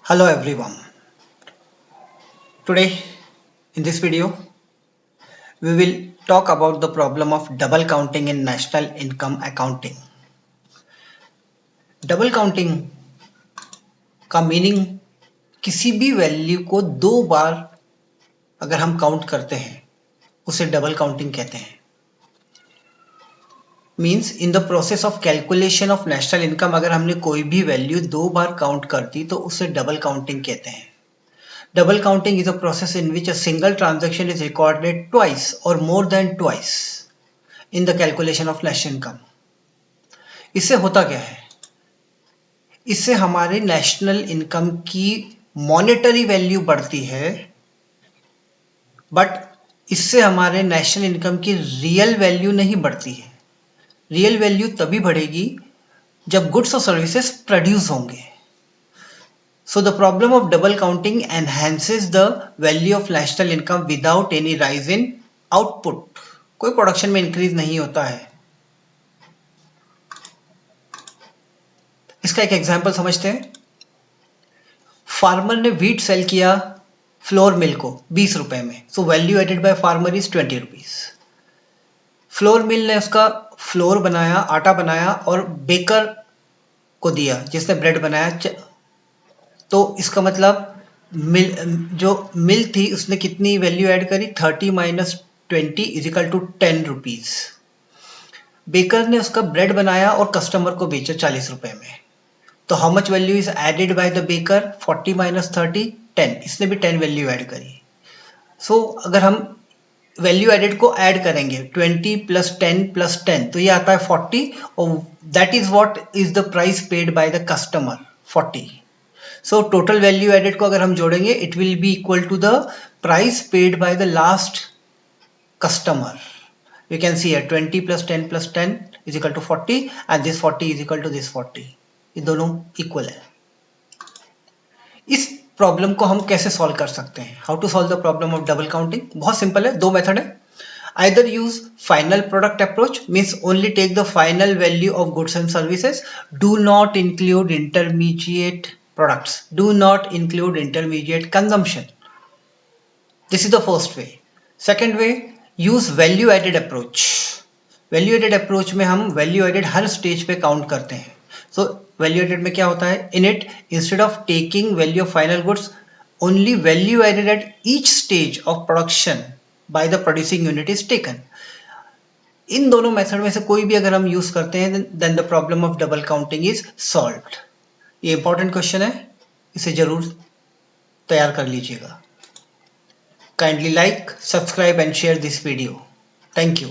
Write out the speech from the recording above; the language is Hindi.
Hello everyone. Today in this video we will talk about the problem of double counting in national income accounting. Double counting का मीनिंग किसी भी वैल्यू को दो बार अगर हम काउंट करते हैं उसे डबल काउंटिंग कहते हैं. Means in the process of calculation of national income अगर हमने कोई भी वैल्यू दो बार काउंट कर दी तो उसे डबल काउंटिंग कहते हैं. Double counting is a process in which a single transaction is recorded twice or more than twice in the calculation of national income. इससे होता क्या है? इससे हमारे नेशनल इनकम की मॉनेटरी वैल्यू बढ़ती है, बट इससे हमारे नेशनल इनकम की रियल वैल्यू नहीं बढ़ती है. रियल वैल्यू तभी बढ़ेगी जब गुड्स और सर्विसेज प्रोड्यूस होंगे. So the problem of double counting enhances the value of national income without any rise in output. कोई प्रोडक्शन में इंक्रीज नहीं होता है. इसका एक एग्जांपल समझते हैं. फार्मर ने व्हीट सेल किया फ्लोर मिल को 20 रुपए में. So value added by farmer is 20 rupees. Flour mill ने उसका फ्लोर बनाया, आटा बनाया और बेकर को दिया जिसने ब्रेड बनाया. तो इसका मतलब जो मिल थी उसने कितनी वैल्यू ऐड करी? 30 minus 20 is equal to 10 rupees. Baker ने उसका ब्रेड बनाया और कस्टमर को बेचा 40 रुपए में. तो how much value is added by the baker? 40 minus 30 10. इसने भी 10 वैल्यू ऐड करी. सो अगर हम वैल्यू एडेड को ऐड करेंगे 20 प्लस 10 प्लस 10 तो ये आता है 40 और that is what is the price paid by the customer 40. So total value added को अगर हम जोड़ेंगे it will be equal to the price paid by the last customer. We can see here 20 plus 10 plus 10 is equal to 40 and this 40 is equal to this 40. ये दोनों equal है. इस प्रॉब्लम को हम कैसे सॉल्व कर सकते हैं? How to solve the problem of double counting? बहुत सिंपल है. दो मेथड है. Either use final product approach, means only take the final value of goods and services. Do not include intermediate products. Do not include intermediate consumption. This is the first way. Second way, use value added approach. Value added approach में हम value added हर stage पे count करते हैं. So value added में क्या होता है? In it, instead of taking value of final goods, only value added at each stage of production by the producing unit is taken. इन दोनों मेथड में से कोई भी अगर हम यूज करते हैं then the problem of double counting is solved. ये इंपॉर्टेंट क्वेश्चन है, इसे जरूर तैयार कर लीजिएगा. Kindly like, subscribe and share this video. Thank you.